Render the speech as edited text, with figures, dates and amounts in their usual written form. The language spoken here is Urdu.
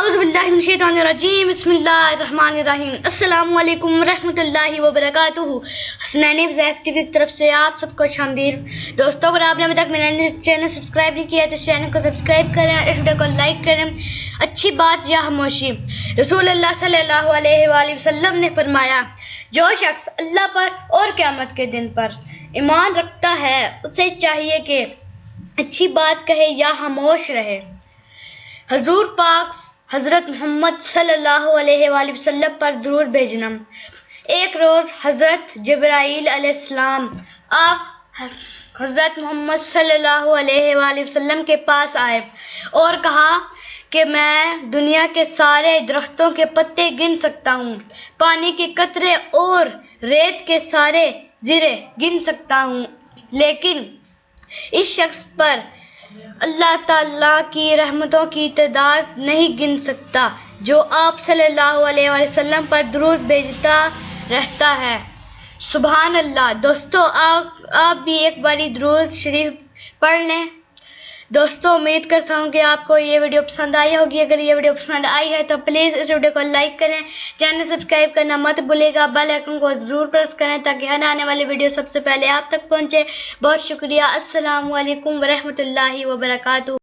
اعوذ باللہ من الشیطان الرجیم بسم اللہ الرحمن الرحیم السلام علیکم ورحمۃ اللہ وبرکاتہ۔ حسنین حذیفہ ٹی وی کی طرف سے آپ سب کو خیر دوستوں، اگر آپ نے ابھی تک میرا چینل سبسکرائب نہیں کیا تو اس چینل کو سبسکرائب کریں، اس ویڈیو کو لائک کریں۔ اچھی بات یا خاموشی۔ رسول اللہ صلی اللہ علیہ وآلہ وسلم نے فرمایا، جو شخص اللہ پر اور قیامت کے دن پر ایمان رکھتا ہے اسے چاہیے کہ اچھی بات کہے یا خاموش رہے۔ حضور پاک حضرت محمد صلی اللہ علیہ وآلہ وسلم پر درود بھیجنا۔ ایک روز حضرت جبرائیل علیہ السلام آپ حضرت محمد صلی اللہ علیہ وآلہ وسلم کے پاس آئے اور کہا کہ میں دنیا کے سارے درختوں کے پتے گن سکتا ہوں، پانی کے قطرے اور ریت کے سارے زرے گن سکتا ہوں، لیکن اس شخص پر اللہ تعالیٰ کی رحمتوں کی تعداد نہیں گن سکتا جو آپ صلی اللہ علیہ وسلم پر درود بھیجتا رہتا ہے۔ سبحان اللہ۔ دوستو، آپ بھی ایک باری درود شریف پڑھ لیں۔ دوستو، امید کرتا ہوں کہ آپ کو یہ ویڈیو پسند آئی ہوگی۔ اگر یہ ویڈیو پسند آئی ہے تو پلیز اس ویڈیو کو لائک کریں، چینل سبسکرائب کرنا مت بھولے گا، بیل آئیکن کو ضرور پریس کریں تاکہ ہر آنے والی ویڈیو سب سے پہلے آپ تک پہنچے۔ بہت شکریہ۔ السلام علیکم ورحمۃ اللہ وبرکاتہ۔